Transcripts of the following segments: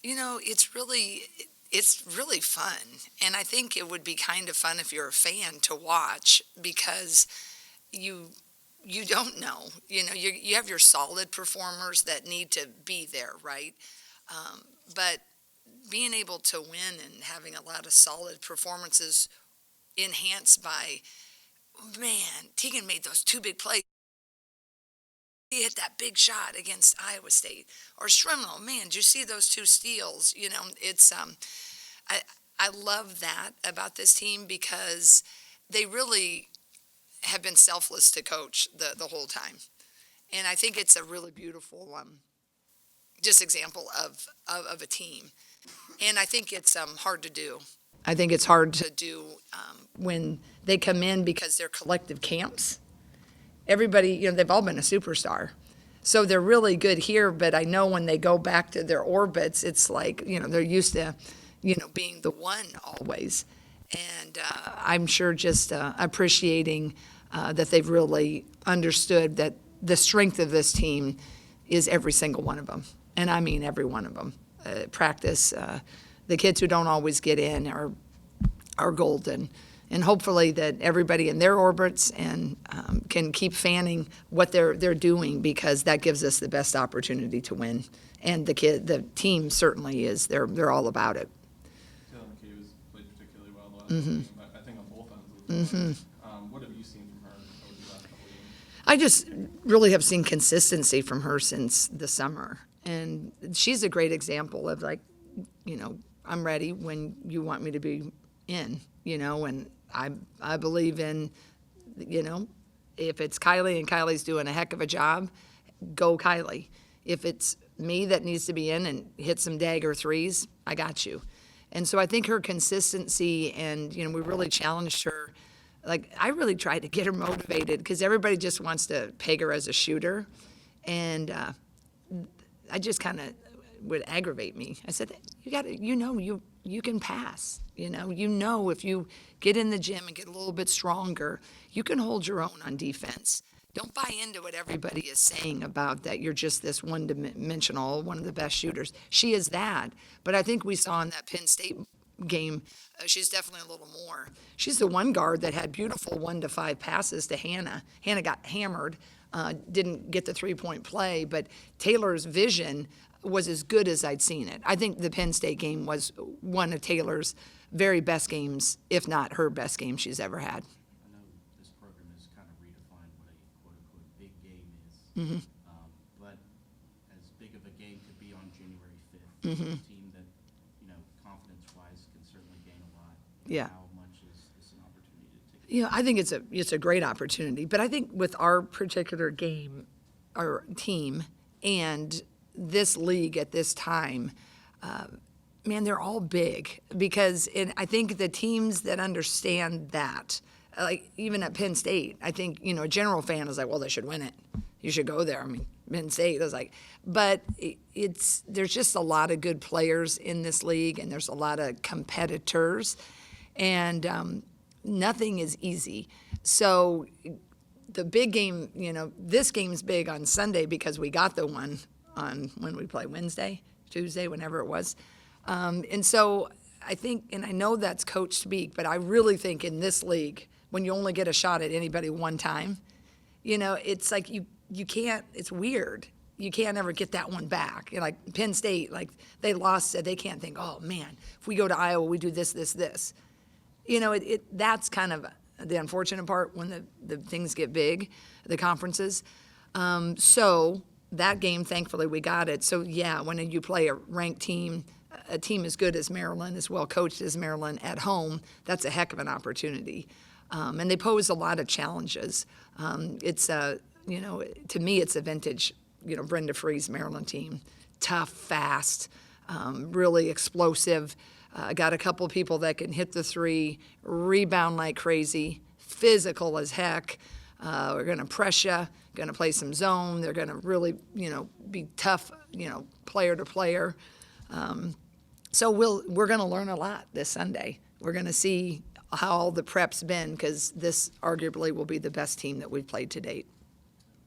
It's really fun, and I think it would be kind of fun if you're a fan to watch because you you don't know. You have your solid performers that need to be there, right? But being able to win and having a lot of solid performances enhanced by, man, Tegan made those two big plays. He hit that big shot against Iowa State, or Strimlo. Man, did you see those two steals? I I love that about this team because they really have been selfless to coach the whole time, and I think it's a really beautiful just example of a team. And I think it's hard to do. I think it's hard to do when they come in because they're collective camps. Everybody, they've all been a superstar. So they're really good here, but I know when they go back to their orbits, it's like, they're used to, being the one always. And I'm sure just appreciating that they've really understood that the strength of this team is every single one of them. And I mean every one of them. Practice. The kids who don't always get in are golden. And hopefully that everybody in their orbits and can keep fanning what they're doing because that gives us the best opportunity to win. And the team certainly is. They're all about it. Taylor McCabe has played particularly well the last game, I think on both ends of the floor. What have you seen from her over the last couple of games? I just really have seen consistency from her since the summer. And she's a great example of I'm ready when you want me to be in, and I believe in, if it's Kylie and Kylie's doing a heck of a job, go Kylie. If it's me that needs to be in and hit some dagger threes, I got you. And so I think her consistency and, we really challenged her. Like, I really tried to get her motivated because everybody just wants to peg her as a shooter. And I just kind of would aggravate me. I said, you got to, you can pass. If you get in the gym and get a little bit stronger, you can hold your own on defense. Don't buy into what everybody is saying about that you're just this one-dimensional, one of the best shooters. She is that. But I think we saw in that Penn State game, she's definitely a little more. She's the one guard that had beautiful 1-to-5 passes to Hannah. Hannah got hammered, didn't get the three-point play, but Taylor's vision was as good as I'd seen it. I think the Penn State game was one of Taylor's very best games, if not her best game she's ever had. I know this program has kind of redefined what a quote-unquote big game is, but as big of a game could be on January 5th. A team that, confidence-wise can certainly gain a lot. Yeah. How much is this an opportunity to take? I think it's a great opportunity. But I think with our particular game, our team, and this league at this time, man, they're all big because I think the teams that understand that, like even at Penn State, I think, a general fan is like, well, they should win it. You should go there. I mean, Penn State is like, but there's just a lot of good players in this league and there's a lot of competitors and nothing is easy. So the big game, this game's big on Sunday because we got the one on when we play Wednesday, Tuesday, whenever it was. And so I think, and I know that's coach speak, but I really think in this league, when you only get a shot at anybody one time, it's like you can't, it's weird. You can't ever get that one back. Like Penn State, like they lost it, they can't think, oh man, if we go to Iowa, we do this, this, this. That's kind of the unfortunate part when the things get big, the conferences. So that game, thankfully, we got it. So, yeah, when you play a ranked team, a team as good as Maryland, as well coached as Maryland at home, that's a heck of an opportunity. And they pose a lot of challenges. To me, it's a vintage, Brenda Free's Maryland team. Tough, fast, really explosive. Got a couple of people that can hit the three, rebound like crazy, physical as heck. We're going to press you, going to play some zone. They're going to really, be tough, player to player. So we're going to learn a lot this Sunday. We're going to see how all the prep's been because this arguably will be the best team that we've played to date.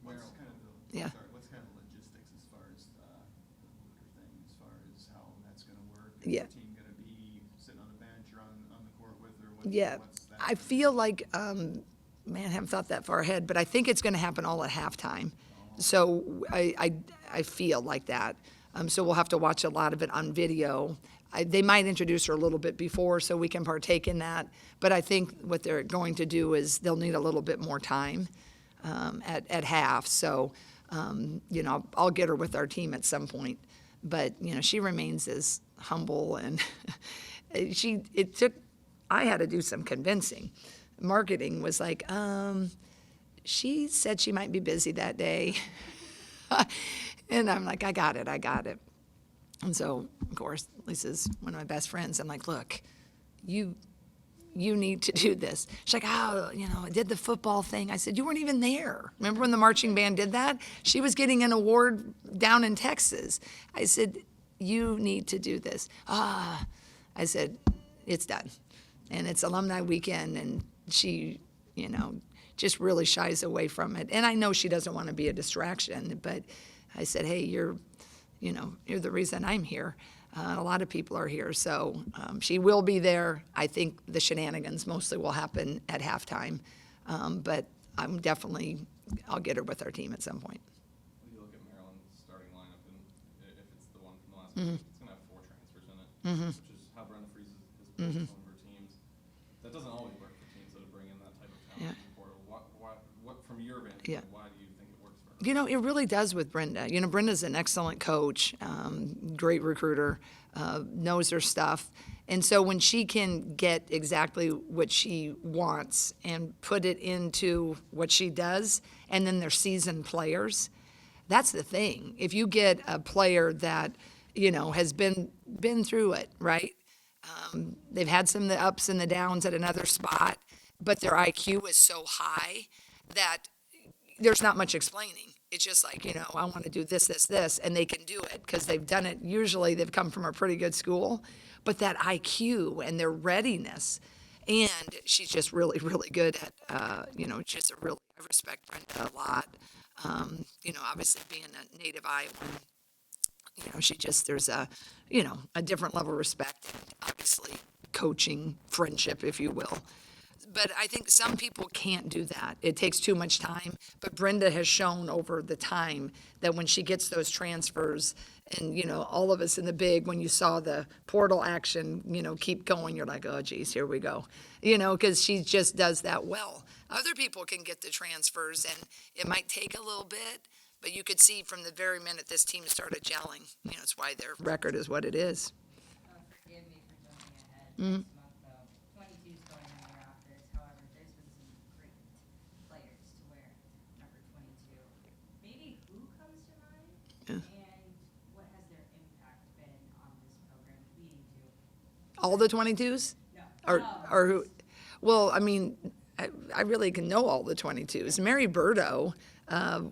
What's kind of the logistics as far as the Bluder thing, as far as how that's going Yeah. the team going to be sitting on the bench or on the court with her? Yeah, What's that? I feel like, man, I haven't thought that far ahead, but I think it's going to happen all at halftime. So I feel like that. So we'll have to watch a lot of it on video. They might introduce her a little bit before so we can partake in that. But I think what they're going to do is they'll need a little bit more time at half. So, I'll get her with our team at some point. But, she remains as humble and I had to do some convincing. Marketing was like, she said she might be busy that day. And I'm like, I got it. And so, of course, Lisa's one of my best friends. I'm like, look, you need to do this. She's like, I did the football thing. I said, you weren't even there. Remember when the marching band did that? She was getting an award down in Texas. I said, you need to do this. I said, it's done. And it's alumni weekend, and she, just really shies away from it. And I know she doesn't want to be a distraction, but I said, hey, you're the reason I'm here. A lot of people are here, so she will be there. I think the shenanigans mostly will happen at halftime, but I'll get her with our team at some point. When you look at Maryland's starting lineup, and if it's the one from the last week, it's going to have 4 transfers in it, which is how Brenda Freeze has built some of her teams. That doesn't always work for teams that bring in that type of talent in the portal. What from your vantage point, why do you think it works for her? It really does with Brenda. Brenda's an excellent coach, great recruiter, knows her stuff. And so when she can get exactly what she wants and put it into what she does, and then they're seasoned players, that's the thing. If you get a player that, has been through it, right? They've had some of the ups and the downs at another spot, but their IQ is so high that there's not much explaining. It's just like, I want to do this, and they can do it because they've done it. Usually they've come from a pretty good school, but that IQ and their readiness, and she's just really, really good at, I respect Brenda a lot. Obviously being a native Iowan, there's a different level of respect, obviously coaching, friendship, if you will. But I think some people can't do that. It takes too much time. But Brenda has shown over the time that when she gets those transfers, and, all of us in the big, when you saw the portal action, keep going, you're like, oh, geez, here we go. Because she just does that well. Other people can get the transfers, and it might take a little bit, but you could see from the very minute this team started gelling, it's why their record is what it is. Forgive me for jumping ahead. Next month, though, 22's going on the Rockers. However, there's been some great players to wear number 22. Maybe who comes to mind? Yeah. And what has their impact been on this program leading to? All the 22s? No. Or who? Well, I really can know all the 22s. Mary Burdo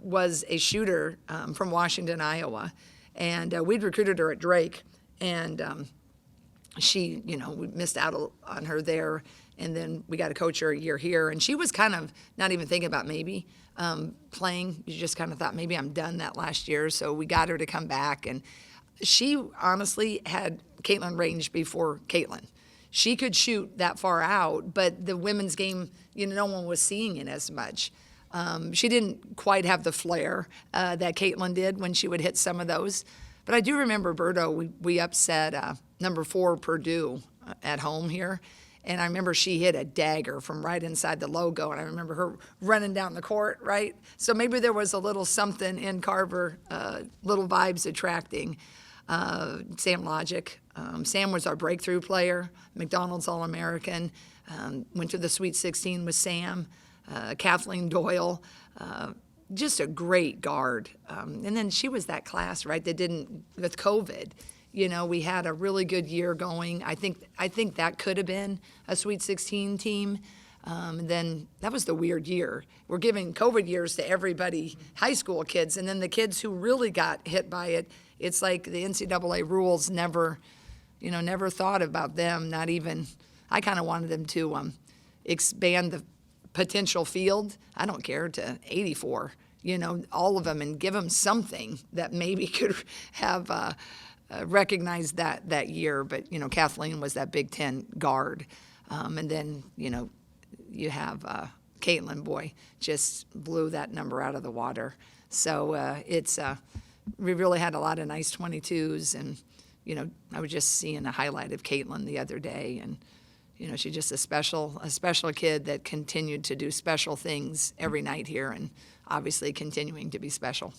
was a shooter from Washington, Iowa, and we'd recruited her at Drake, and she, we missed out on her there, and then we got to coach her a year here, and she was kind of not even thinking about maybe playing. You just kind of thought, maybe I'm done that last year, so we got her to come back, and she honestly had Caitlin range before Caitlin. She could shoot that far out, but the women's game, no one was seeing it as much. She didn't quite have the flair that Caitlin did when she would hit some of those. But I do remember Berto, we upset number 4 Purdue at home here. And I remember she hit a dagger from right inside the logo, and I remember her running down the court, right? So maybe there was a little something in Carver, little vibes attracting. Sam Logic. Sam was our breakthrough player, McDonald's All-American, went to the Sweet 16 with Sam, Kathleen Doyle, just a great guard. And then she was that class, right, that didn't, with COVID, we had a really good year going. I think that could have been a Sweet 16 team. Then that was the weird year. We're giving COVID years to everybody, high school kids, and then the kids who really got hit by it, it's like the NCAA rules never thought about them, not even, I kind of wanted them to expand the potential field, I don't care, to 84, all of them, and give them something that maybe could have recognized that year. But, Kathleen was that Big Ten guard. And then, you have Caitlin, boy, just blew that number out of the water. So we really had a lot of nice 22s. And, I was just seeing a highlight of Caitlin the other day. And, she's just a special kid that continued to do special things every night here and obviously continuing to be special.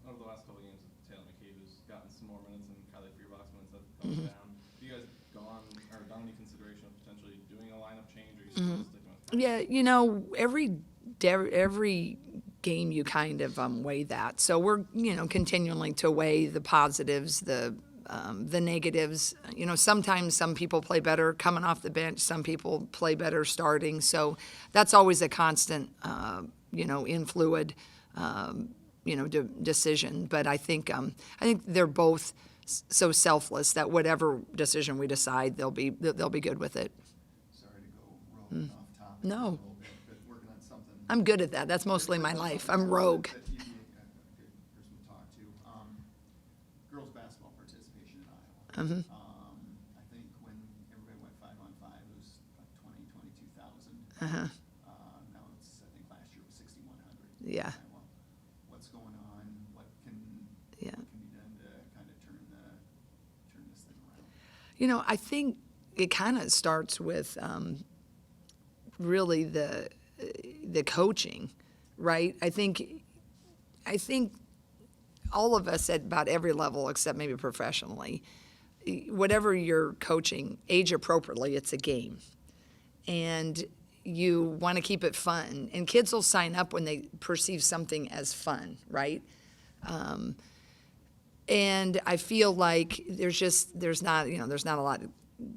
Over the last couple of games, Taylor McCabe has gotten some more minutes and Kylie Freebox minutes have come down. Have you guys done any consideration of potentially doing a lineup change, or are you still sticking with Yeah, every game you kind of weigh that. So we're continuing to weigh the positives, the negatives. Sometimes some people play better coming off the bench. Some people play better starting. So that's always a constant, in fluid, decision. But I think they're both so selfless that whatever decision we decide, they'll be good with it. Sorry to go rolling off topic No. a little bit, but working on something. I'm good at that. That's mostly my life. I'm rogue. That you'd be a good person to talk to. Girls basketball participation in Iowa. I think when everybody went 5-on-5, it was like 22,000. Now it's, I think last year was 6,100. Yeah. Iowa. What's going on? What can be done to kind of turn this thing around? I think it kind of starts with really the coaching, right? I think all of us at about every level, except maybe professionally, whatever you're coaching, age appropriately, it's a game. And you want to keep it fun. And kids will sign up when they perceive something as fun, right? And I feel like there's not a lot of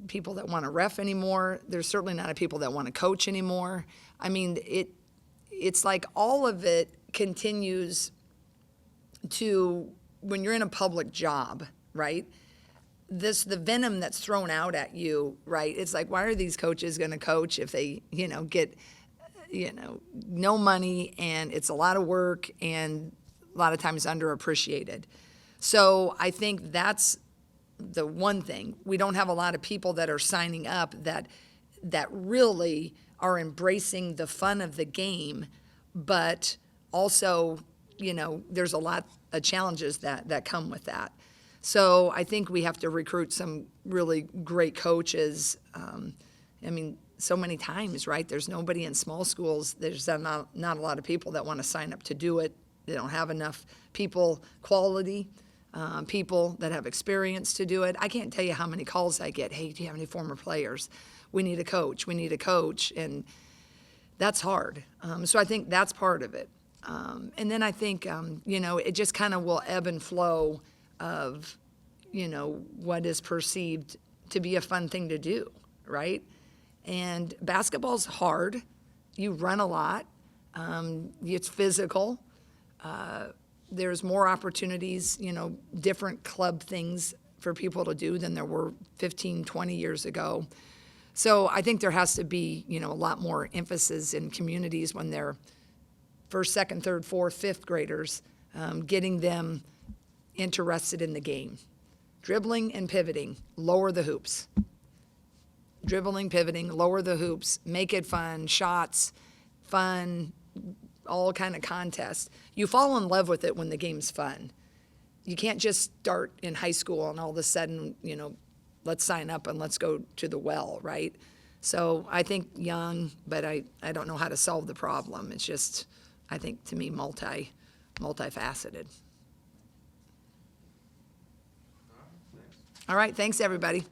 people that want to ref anymore. There's certainly not a people that want to coach anymore. I mean, it's like all of it continues to, when you're in a public job, right? The venom that's thrown out at you, right? It's like, why are these coaches going to coach if they, get, no money, and it's a lot of work and a lot of times underappreciated. So I think that's the one thing. We don't have a lot of people that are signing up that really are embracing the fun of the game, but also, there's a lot of challenges that come with that. So I think we have to recruit some really great coaches. So many times, right? There's nobody in small schools. There's not a lot of people that want to sign up to do it. They don't have enough quality people that have experience to do it. I can't tell you how many calls I get. Hey, do you have any former players? We need a coach. We need a coach. And that's hard. So I think that's part of it. And then I think, it just kind of will ebb and flow of, what is perceived to be a fun thing to do, right? And basketball's hard. You run a lot. It's physical. There's more opportunities, different club things for people to do than there were 15, 20 years ago. So I think there has to be, a lot more emphasis in communities when they're first, second, third, fourth, fifth graders, getting them interested in the game. Dribbling and pivoting, lower the hoops. Dribbling, pivoting, lower the hoops, make it fun, shots, fun, all kind of contests. You fall in love with it when the game's fun. You can't just start in high school and all of a sudden, let's sign up and let's go to the well, right? So I think young, but I don't know how to solve the problem. It's just, I think, to me, multifaceted. All right, thanks, everybody.